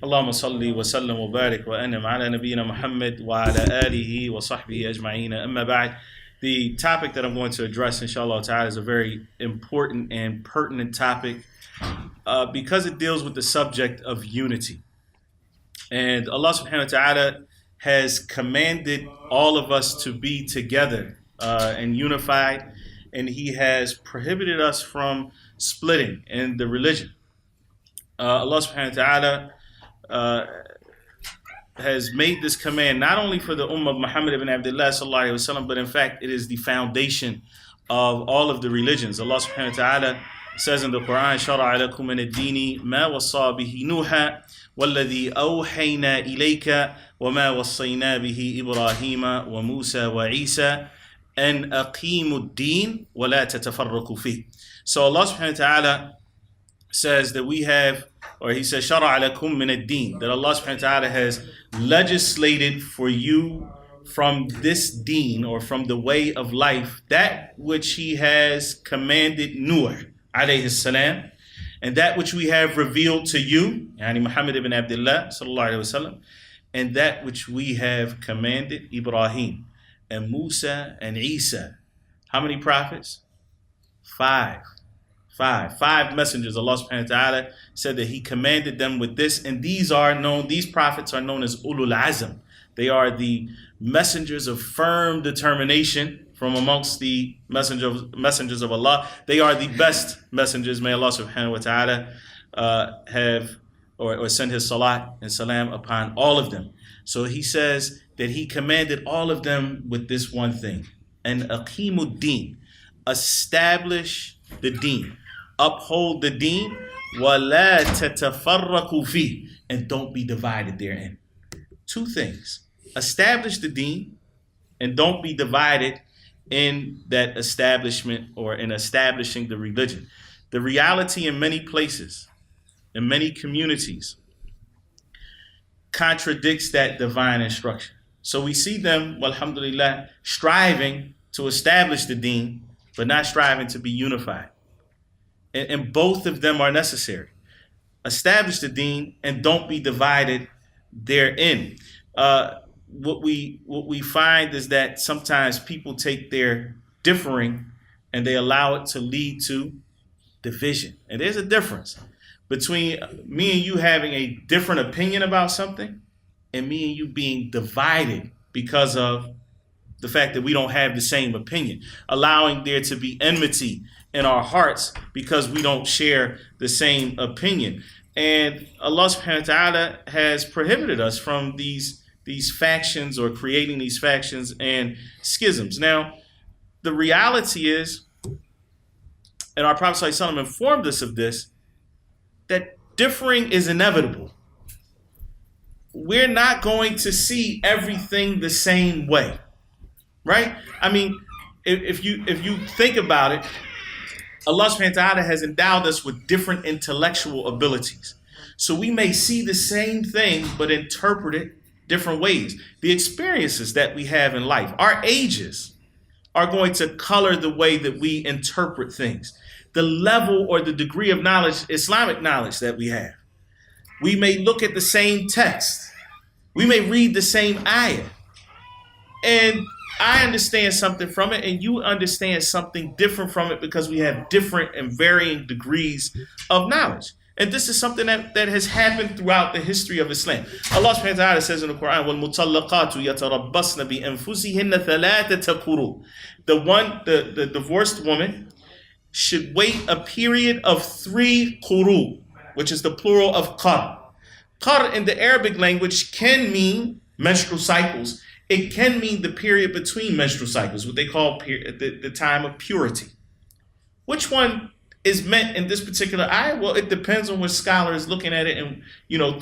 اللهم صل وسلم وبارك وأنعم على نبينا محمد وعلى آله وصحبه أجمعين. أما بعد, the topic that I'm going to address, inshallah ta'ala, is a very important and pertinent topic because it deals with the subject of unity. And Allah subhanahu wa ta'ala has commanded all of us to be together and unified, and He has prohibited us from splitting in the religion. Allah subhanahu wa ta'ala has made this command not only for the ummah of Muhammad ibn Abdullah sallallahu alayhi wa sallam, but in fact it is the foundation of all of the religions. Allah subhanahu wa ta'ala says in the Quran, شَرَعَ لَكُم مِنَ الدِّينِ مَا وَصَّى بِهِ نُوحًا وَالَّذِي أَوْحَيْنَا إِلَيْكَ وَمَا وَصَّيْنَا بِهِ إِبْرَاهِيمَ وَمُوسَى وَعِيسَى أَنْ أَقِيمُوا الدِّينَ وَلَا تَتَفَرَّقُوا فِيهِ. So Allah subhanahu wa ta'ala says that we have, or He says, شَرَعَ لَكُم مِنَ الدِّينِ, that Allah subhanahu wa ta'ala has legislated for you from this deen, or from the way of life, that which He has commanded Nuh alayhi salam, and that which we have revealed to you, yani Muhammad ibn Abdullah sallallahu alayhi wa sallam, and that which we have commanded Ibrahim and Musa and Isa. How many prophets? Five messengers. Allah subhanahu wa ta'ala said that He commanded them with this, and these prophets are known as ulul azm. They are the messengers of firm determination from amongst the messengers of Allah. They are the best messengers. May Allah subhanahu wa ta'ala have or send His salat and salam upon all of them. So He says that He commanded all of them with this one thing: and aqimud deen, establish the deen, uphold the deen, وَلَا تَتَفَرَّقُوا فِيهِ, and don't be divided therein. Two things: establish the deen and don't be divided in that establishment or in establishing the religion. The reality in many places, in many communities, contradicts that divine instruction. So we see them, alhamdulillah, striving to establish the deen, but not striving to be unified. And both of them are necessary. Establish the deen and don't be divided therein. What we find is that sometimes people take their differing and they allow it to lead to division. And there's a difference between me and you having a different opinion about something and me and you being divided because of the fact that we don't have the same opinion, allowing there to be enmity in our hearts because we don't share the same opinion. And Allah subhanahu wa ta'ala has prohibited us from these factions, or creating these factions and schisms. Now, the reality is, and our Prophet ﷺ informed us of this, that differing is inevitable. We're not going to see everything the same way. Right? I mean, if you think about it, Allah subhanahu wa ta'ala has endowed us with different intellectual abilities. So we may see the same thing, but interpret it different ways. The experiences that we have in life, our ages, are going to color the way that we interpret things. The level or the degree of knowledge, Islamic knowledge, that we have. We may look at the same text. We may read the same ayah. And I understand something from it, and you understand something different from it, because we have different and varying degrees of knowledge. And this is something that has happened throughout the history of Islam. Allah subhanahu wa ta'ala says in the Quran, وَالْمُطَلَّقَاتُ يَتَرَبَّصْنَ بِأَنفُسِهِنَّ ثَلَاثَةَ قُرُوءٍ. The divorced woman should wait a period of 3 quru, which is the plural of qar. Qar in the Arabic language can mean menstrual cycles. It can mean the period between menstrual cycles, what they call the time of purity. Which one is meant in this particular ayah? Well, it depends on which scholar is looking at it and,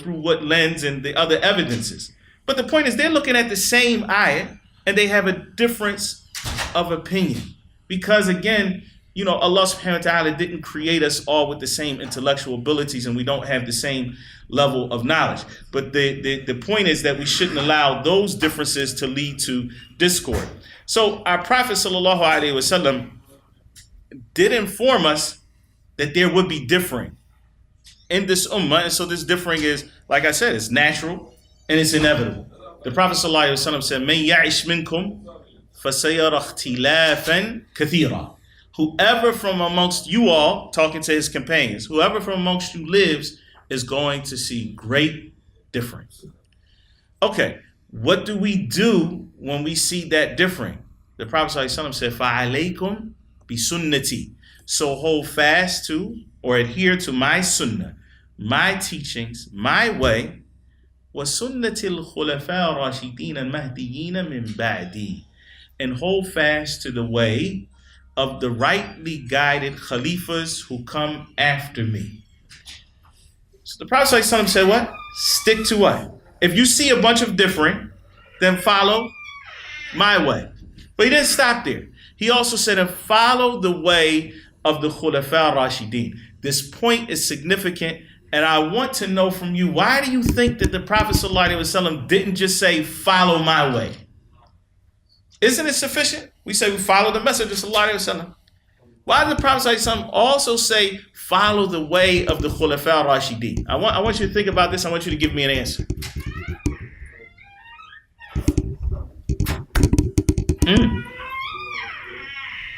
through what lens and the other evidences. But the point is, they're looking at the same ayah and they have a difference of opinion. Because again, Allah subhanahu wa ta'ala didn't create us all with the same intellectual abilities, and we don't have the same level of knowledge. But the point is that we shouldn't allow those differences to lead to discord. So our Prophet sallallahu alaihi wasallam did inform us that there would be differing. in this ummah, and so this differing is, like I said, it's natural and it's inevitable. The Prophet ﷺ said, "Man ya'ish minkum fasayara ikhtilafan kathira." Whoever from amongst you all, talking to his companions, whoever from amongst you lives is going to see great difference. Okay, what do we do when we see that differing? The Prophet ﷺ said, "Fa'alaykum bi sunnati." So hold fast to or adhere to my sunnah, my teachings, my way, wa sunnatil khulafa rashidin al-mahdiyyin min ba'di, and hold fast to the way of the rightly guided khalifas who come after me. So the Prophet ﷺ said what? Stick to what? If you see a bunch of differing, then follow my way. But he didn't stop there. He also said, and follow the way of the Khulafa Rashidin. This point is significant, and I want to know from you, why do you think that the Prophet ﷺ didn't just say, follow my way? Isn't it sufficient? We say we follow the Messenger ﷺ. Why did the Prophet ﷺ also say, follow the way of the Khulafa Rashidin? I want you to think about this. I want you to give me an answer.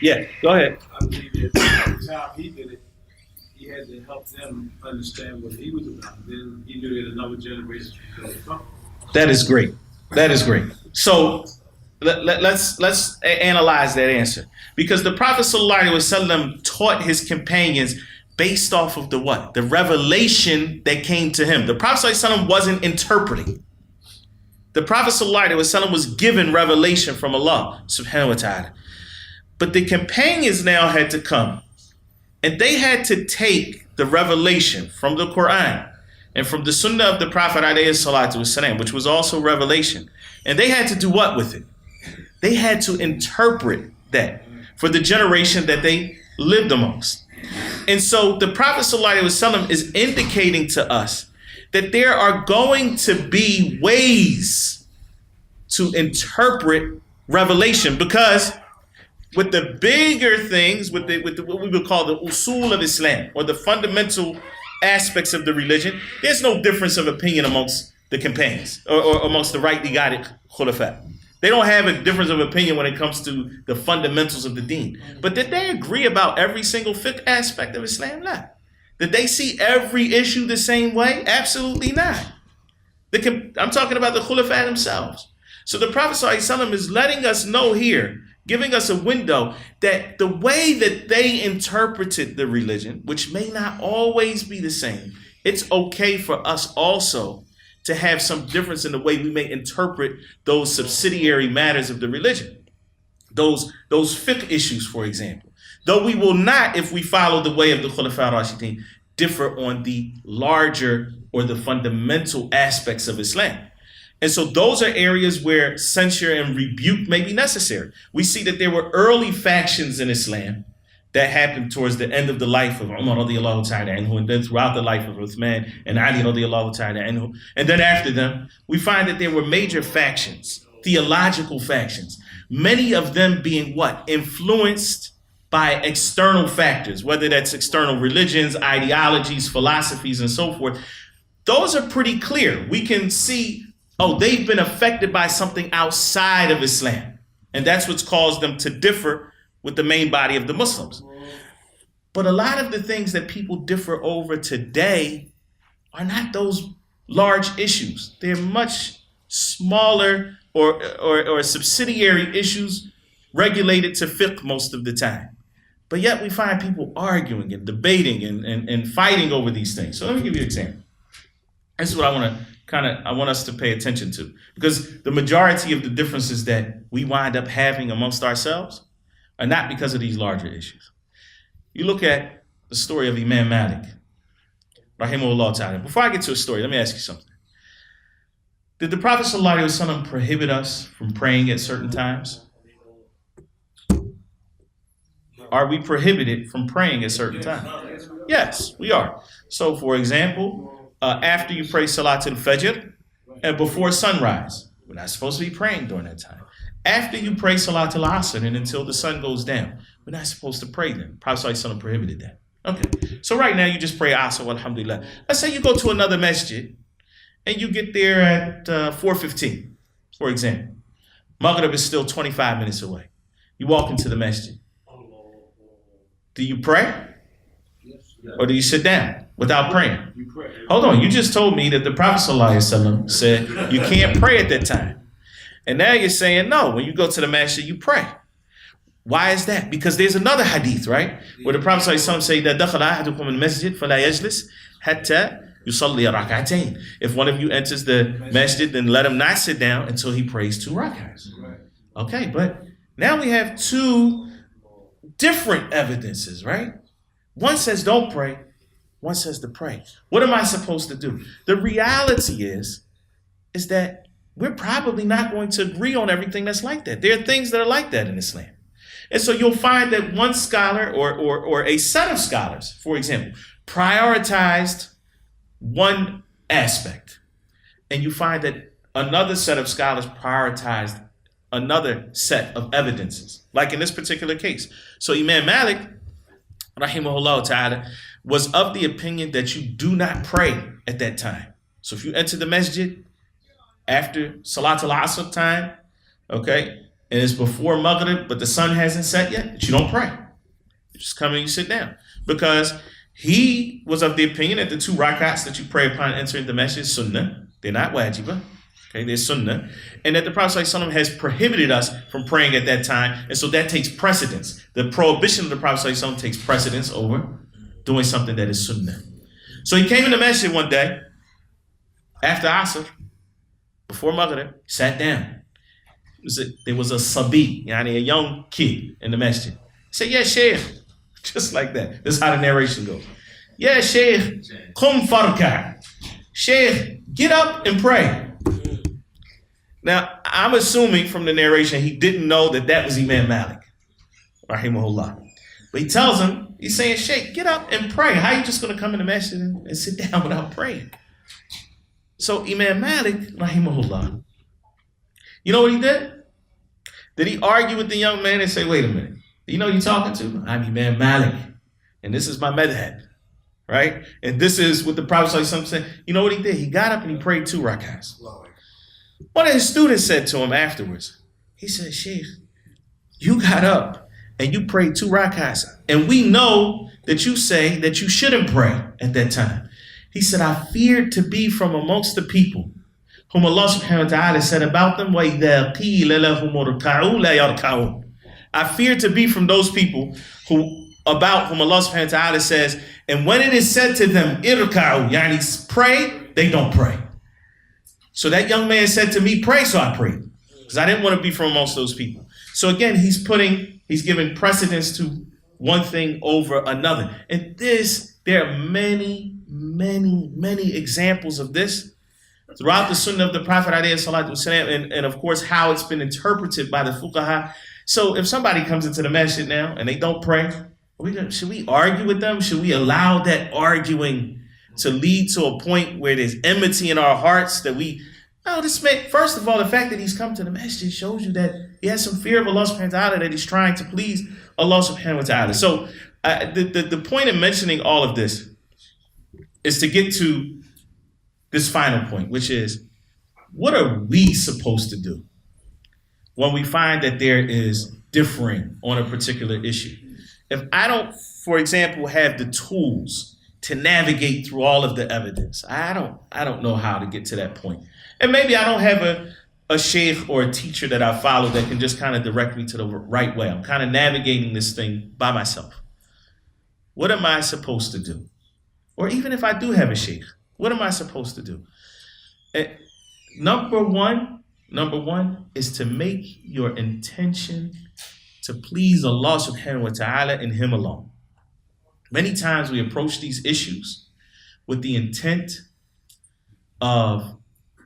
Yeah, go ahead. I believe that at the time he did it, he had to help them understand what he was about. Then he knew that another generation would come. That is great. That is great. So let's analyze that answer. Because the Prophet ﷺ taught his companions based off of the what? The revelation that came to him. The Prophet ﷺ wasn't interpreting. The Prophet ﷺ was given revelation from Allah subhanahu wa ta'ala. But the companions now had to come, and they had to take the revelation from the Quran and from the sunnah of the Prophet ﷺ, which was also revelation. And they had to do what with it? They had to interpret that for the generation that they lived amongst. And so the Prophet ﷺ is indicating to us that there are going to be ways to interpret revelation, because with the bigger things, with the what we would call the usul of Islam, or the fundamental aspects of the religion, there's no difference of opinion amongst the companions or amongst the rightly guided khulafa. They don't have a difference of opinion when it comes to the fundamentals of the deen. But did they agree about every single fiqh aspect of Islam? No. Did they see every issue the same way? Absolutely not. I'm talking about the khulafa themselves. So the Prophet ﷺ is letting us know here, giving us a window, that the way that they interpreted the religion, which may not always be the same, it's okay for us also to have some difference in the way we may interpret those subsidiary matters of the religion. Those fiqh issues, for example. Though we will not, if we follow the way of the Khulafa Rashidin, differ on the larger or the fundamental aspects of Islam. And so those are areas where censure and rebuke may be necessary. We see that there were early factions in Islam that happened towards the end of the life of Umar radiallahu ta'ala anhu, and then throughout the life of Uthman and Ali radiallahu ta'ala anhu. And then after them, we find that there were major factions, theological factions, many of them being what? Influenced by external factors, whether that's external religions, ideologies, philosophies, and so forth. Those are pretty clear. We can see, oh, they've been affected by something outside of Islam. And that's what's caused them to differ with the main body of the Muslims. But a lot of the things that people differ over today are not those large issues. They're much smaller or subsidiary issues regulated to fiqh most of the time. But yet we find people arguing and debating and fighting over these things. So let me give you an example. This is what I want us to pay attention to, because the majority of the differences that we wind up having amongst ourselves are not because of these larger issues. You look at the story of Imam Malik, rahimahullah ta'ala. Before I get to a story, let me ask you something. Did the Prophet ﷺ prohibit us from praying at certain times? Are we prohibited from praying at certain times? Yes, we are. So, for example, after you pray Salatul Fajr and before sunrise, we're not supposed to be praying during that time. After you pray Salatul Asr and until the sun goes down, we're not supposed to pray then. Prophet ﷺ prohibited that. Okay. So right now you just pray Asr, alhamdulillah. Let's say you go to another masjid and you get there at 4:15, for example. Maghrib is still 25 minutes away. You walk into the masjid. Do you pray? Or do you sit down without praying? You pray. Hold on, you just told me that the Prophet ﷺ said you can't pray at that time. And now you're saying no, when you go to the masjid, you pray. Why is that? Because there's another hadith, right? Where the Prophet ﷺ said that دَخَلَ أَحَدُكُمْ الْمَسْجِدِ فَلَا يَجْلِسْ حَتَّى يُصَلِّيَ رَكْعَتَيْنِ. If one of you enters the masjid, then let him not sit down until he prays 2 rak'ahs. Okay, but now we have 2 different evidences, right? One says don't pray, one says to pray. What am I supposed to do? The reality is that we're probably not going to agree on everything that's like that. There are things that are like that in Islam. And so you'll find that one scholar or a set of scholars, for example, prioritized one aspect. And you find that another set of scholars prioritized another set of evidences, like in this particular case. So Imam Malik, rahimahullah ta'ala, was of the opinion that you do not pray at that time. So if you enter the masjid after Salat al-Asr time, okay, and it's before Maghrib, but the sun hasn't set yet, you don't pray. You just come and you sit down. Because he was of the opinion that the 2 rak'ats that you pray upon entering the masjid is sunnah. They're not wajibah. Okay, they're sunnah. And that the Prophet ﷺ has prohibited us from praying at that time. And so that takes precedence. The prohibition of the Prophet ﷺ takes precedence over doing something that is sunnah. So he came in the masjid one day, after Asr, before Maghrib, sat down. There was a sabi, a young kid in the masjid. He said, yeah, Shaykh. Just like that. This is how the narration goes. Yeah, Shaykh, kum farka. Shaykh, get up and pray. Now, I'm assuming from the narration he didn't know that was Imam Malik, rahimahullah. But he tells him, he's saying, Shaykh, get up and pray. How are you just going to come in the masjid and sit down without praying? So Imam Malik, rahimahullah, you know what he did? Did he argue with the young man and say, wait a minute, you know who you're talking to? I'm Imam Malik, and this is my madhab, right? And this is what the Prophet ﷺ said. You know what he did? He got up and he prayed 2 rak'ahs. One of his students said to him afterwards, he said, Shaykh, you got up and you prayed 2 rak'ahs, and we know that you say that you shouldn't pray at that time. He said, I feared to be from amongst the people whom Allah subhanahu wa ta'ala said about them, وَإِذَا قِيلَ لَهُمُ ارْكَعُوا لَا يَرْكَعُونَ. I fear to be from those people about whom Allah subhanahu wa ta'ala says, and when it is said to them, irka'u, yani pray, they don't pray. So that young man said to me, pray, so I prayed. Because I didn't want to be from amongst those people. So again, he's giving precedence to one thing over another. And there are many, many, many examples of this throughout the sunnah of the Prophet and of course how it's been interpreted by the fuqaha. So if somebody comes into the masjid now and they don't pray, should we argue with them? Should we allow that arguing to lead to a point where there's enmity in our hearts that this man, first of all, the fact that he's come to the masjid shows you that he has some fear of Allah subhanahu wa ta'ala, that he's trying to please Allah subhanahu wa ta'ala. So the point in mentioning all of this is to get to this final point, which is, what are we supposed to do when we find that there is differing on a particular issue? If I don't, for example, have the tools to navigate through all of the evidence, I don't know how to get to that point. And maybe I don't have a sheikh or a teacher that I follow that can just kind of direct me to the right way. I'm kind of navigating this thing by myself. What am I supposed to do? Or even if I do have a sheikh, what am I supposed to do? Number one is to make your intention to please Allah subhanahu wa ta'ala and Him alone. Many times we approach these issues with the intent of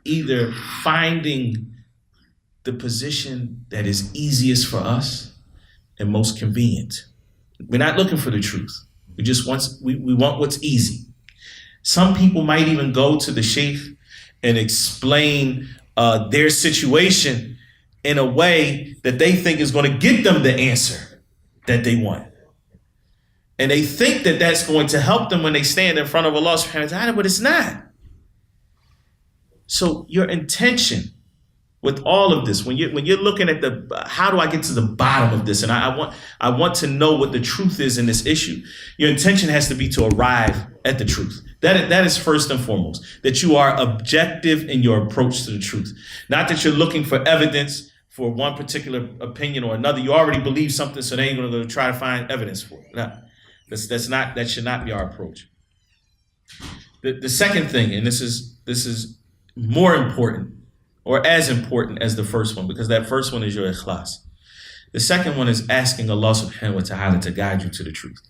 either finding the position that is easiest for us and most convenient. We're not looking for the truth. We want what's easy. Some people might even go to the sheikh and explain their situation in a way that they think is going to get them the answer that they want. And they think that that's going to help them when they stand in front of Allah subhanahu wa ta'ala, but it's not. So your intention with all of this, when you're looking at how do I get to the bottom of this? And I want to know what the truth is in this issue. Your intention has to be to arrive at the truth. That is first and foremost, that you are objective in your approach to the truth. Not that you're looking for evidence for one particular opinion or another. You already believe something, so then you're going to try to find evidence for it. No, that should not be our approach. The second thing, and this is more important, or as important as the first one, because that first one is your ikhlas. The second one is asking Allah subhanahu wa ta'ala to guide you to the truth.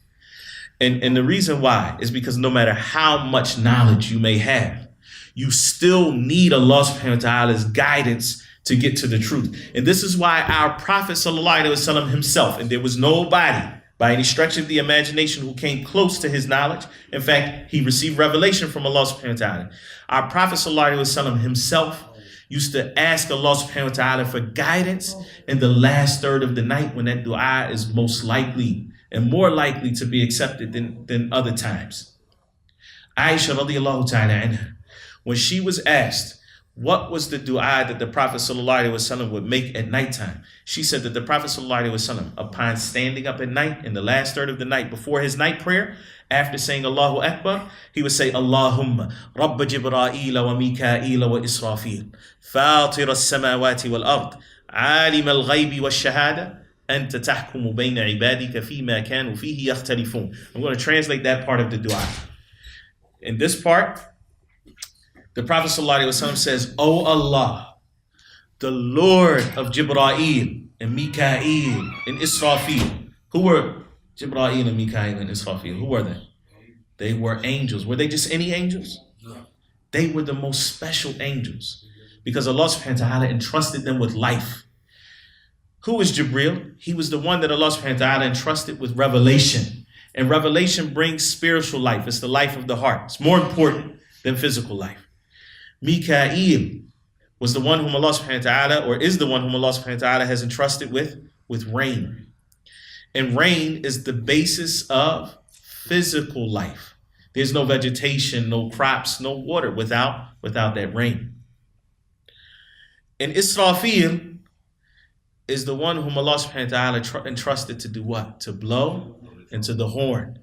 And the reason why is because no matter how much knowledge you may have, you still need Allah subhanahu wa ta'ala's guidance to get to the truth. And this is why our Prophet sallallahu alaihi wasallam himself, and there was nobody by any stretch of the imagination who came close to his knowledge. In fact, he received revelation from Allah subhanahu wa ta'ala. Our Prophet sallallahu alaihi wasallam himself used to ask Allah subhanahu wa ta'ala for guidance in the last third of the night, when that dua is most likely and more likely to be accepted than other times. Aisha radiallahu ta'ala anha, when she was asked what was the dua that the Prophet sallallahu alaihi wasallam would make at nighttime, she said that the Prophet sallallahu alaihi wasallam, upon standing up at night in the last third of the night before his night prayer, after saying Allahu Akbar, he would say, Allahumma Rabba Jibra'il wa Mika'il wa Israfil, Fatir as-samawati wal-ard, Alim al-ghaybi wa-shahada, Anta tahkumu bayna ibadika fima kanu fihi yakhtalifun. I'm going to translate that part of the dua. In this part, the Prophet ﷺ says, O Allah, the Lord of Jibra'il and Mika'il and Israfil. Who were Jibra'il and Mika'il and Israfil? Who were they? They were angels. Were they just any angels? They were the most special angels, because Allah subhanahu wa ta'ala entrusted them with life. Who was Jibril? He was the one that Allah subhanahu wa ta'ala entrusted with revelation. And revelation brings spiritual life. It's the life of the heart. It's more important than physical life. Mika'il was the one whom Allah subhanahu wa ta'ala, or is the one whom Allah subhanahu wa ta'ala has entrusted with rain. And rain is the basis of physical life. There's no vegetation, no crops, no water without that rain. And Israfil is the one whom Allah subhanahu wa ta'ala entrusted to do what? To blow into the horn.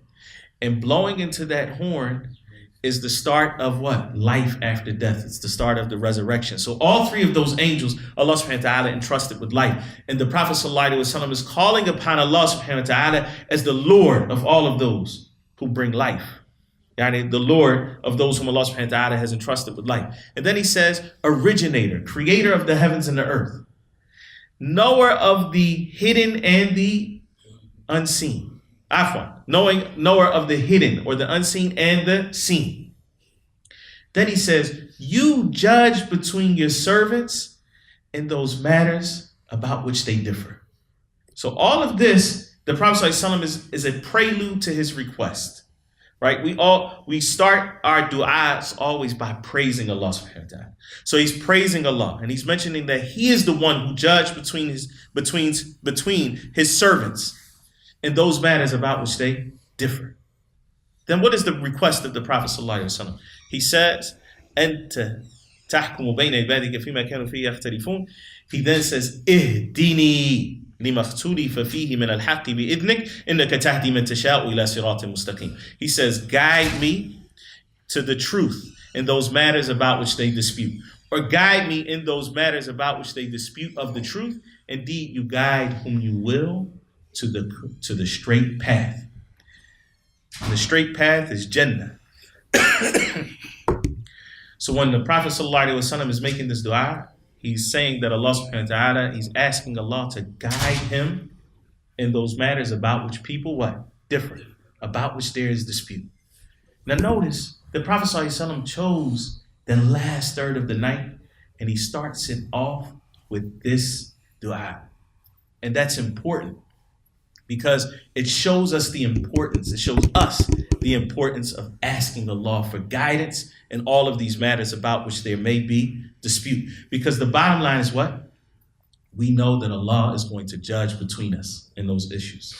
And blowing into that horn is the start of what? Life after death. It's the start of the resurrection. So all three of those angels, Allah subhanahu wa ta'ala entrusted with life. And the Prophet sallallahu alaihi wasallam is calling upon Allah subhanahu wa ta'ala as the Lord of all of those who bring life. Yani the Lord of those whom Allah subhanahu wa ta'ala has entrusted with life. And then he says, originator, creator of the heavens and the earth, knower of the hidden and the unseen. Knower of the hidden or the unseen and the seen. Then he says, you judge between your servants in those matters about which they differ. So all of this, the Prophet ﷺ is a prelude to his request. Right? We start our du'as always by praising Allah subhanahu wa ta'ala. So he's praising Allah, and he's mentioning that he is the one who judged between his servants in those matters about which they differ. Then what is the request of the Prophet sallallahu alaihi wasallam? He says, Anta tahkumu bayna ibadika fima kanu fihi yakhtalifun. He then says, Ihdini lima ikhtalifa fihi min al-haqqi bi'idhnik innaka tahdi man tasha'u ila siratin mustaqim. He says, guide me to the truth in those matters about which they dispute. Or guide me in those matters about which they dispute of the truth. Indeed, you guide whom you will to the straight path. The straight path is Jannah. So when the Prophet ﷺ is making this dua, he's saying that Allah subhanahu wa ta'ala, he's asking Allah to guide him in those matters about which people what? Differ. About which there is dispute. Now notice, the Prophet ﷺ chose the last third of the night, and he starts it off with this dua. And that's important, because it shows us the importance. It shows us the importance of asking Allah for guidance in all of these matters about which there may be dispute. Because the bottom line is what? We know that Allah is going to judge between us in those issues.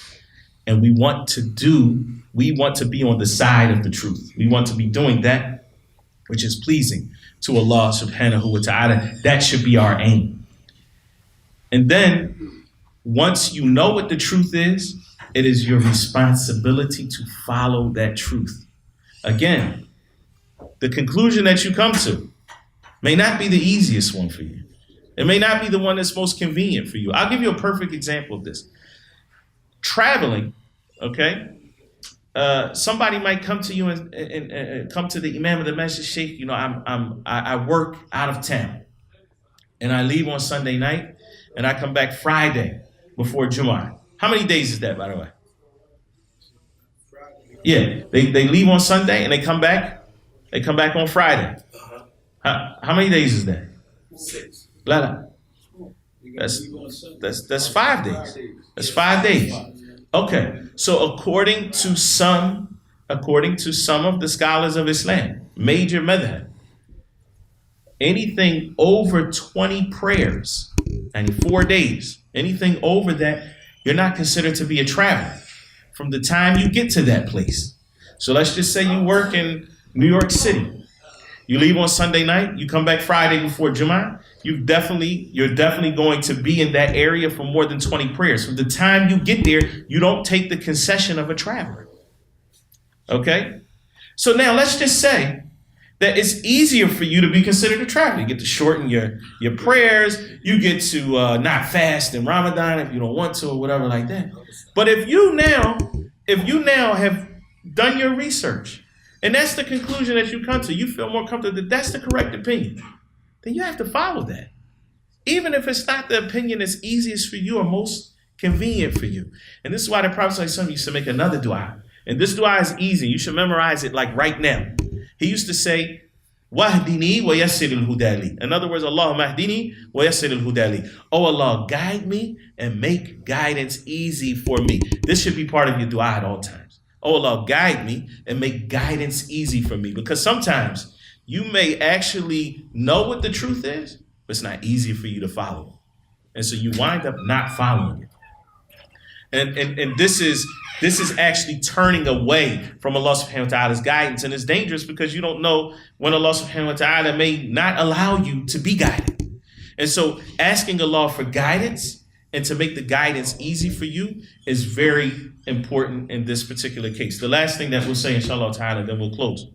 And we want to be on the side of the truth. We want to be doing that which is pleasing to Allah subhanahu wa ta'ala. That should be our aim. And then once you know what the truth is, it is your responsibility to follow that truth. Again, the conclusion that you come to may not be the easiest one for you. It may not be the one that's most convenient for you. I'll give you a perfect example of this. Traveling, okay? Somebody might come to you and come to the Imam of the Masjid, Shaykh, I work out of town. And I leave on Sunday night, and I come back Friday before Jummah. How many days is that, by the way? Yeah, they leave on Sunday and they come back on Friday. How many days is that? 6. That's 5 days. That's 5 days. Okay, so according to some of the scholars of Islam, major madhab, anything over 20 prayers and 4 days, anything over that, you're not considered to be a traveler from the time you get to that place. So let's just say you work in New York City. You leave on Sunday night, you come back Friday before Jummah, you're definitely going to be in that area for more than 20 prayers. From the time you get there, you don't take the concession of a traveler. Okay? So now let's just say that it's easier for you to be considered a traveler. You get to shorten your prayers, you get to not fast in Ramadan if you don't want to or whatever like that. But if you now have done your research, and that's the conclusion that you come to, you feel more comfortable that that's the correct opinion, then you have to follow that. Even if it's not the opinion that's easiest for you or most convenient for you. And this is why the Prophet ﷺ used to make another dua. And this dua is easy. You should memorize it like right now. He used to say, Wahdini wa yassir al-hudali. In other words, Allahumma ahdini wa yassir al-hudali. Oh Allah, guide me and make guidance easy for me. This should be part of your dua at all times. Oh Allah, guide me and make guidance easy for me. Because sometimes you may actually know what the truth is, but it's not easy for you to follow. And so you wind up not following it. And this is actually turning away from Allah subhanahu wa ta'ala's guidance. And it's dangerous because you don't know when Allah subhanahu wa ta'ala may not allow you to be guided. And so asking Allah for guidance and to make the guidance easy for you is very important in this particular case. The last thing that we'll say, inshallah ta'ala, then we'll close,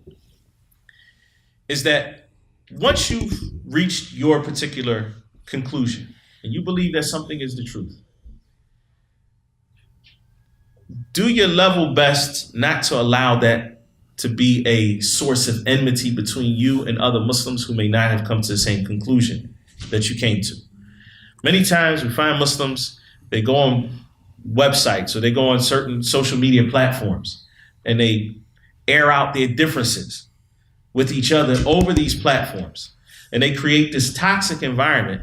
is that once you've reached your particular conclusion and you believe that something is the truth, do your level best not to allow that to be a source of enmity between you and other Muslims who may not have come to the same conclusion that you came to. Many times we find Muslims, they go on websites or they go on certain social media platforms and they air out their differences with each other over these platforms. And they create this toxic environment,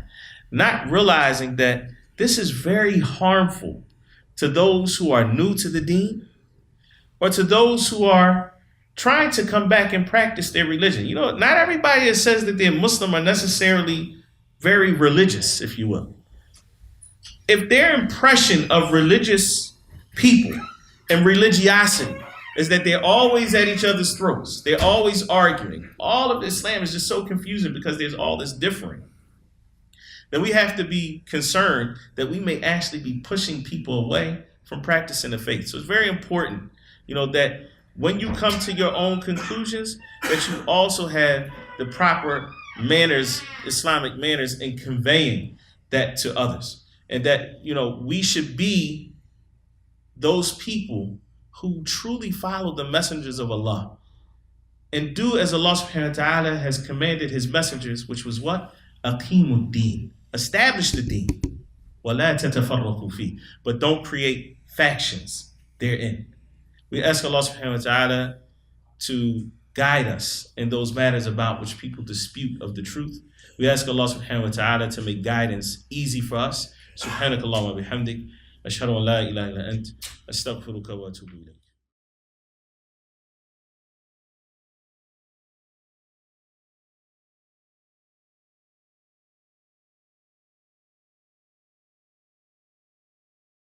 not realizing that this is very harmful to those who are new to the deen or to those who are trying to come back and practice their religion. You know, not everybody that says that they're Muslim are necessarily very religious, if you will. If their impression of religious people and religiosity is that they're always at each other's throats, they're always arguing, all of Islam is just so confusing because there's all this differing, then we have to be concerned that we may actually be pushing people away from practicing the faith. So it's very important, that when you come to your own conclusions, that you also have the proper manners, Islamic manners, in conveying that to others. And that, we should be those people who truly follow the messengers of Allah and do as Allah subhanahu wa ta'ala has commanded his messengers, which was what? Aqimud deen. Establish the deen. وَلَا تَتَفَرَّقُوا فِيهِ. But don't create factions therein. We ask Allah subhanahu wa ta'ala to guide us in those matters about which people dispute of the truth. We ask Allah subhanahu wa ta'ala to make guidance easy for us. Subhanakallahumma bihamdik. Ashhadu an la ilaha illa ant. Astaghfiruka wa atubu ilayk.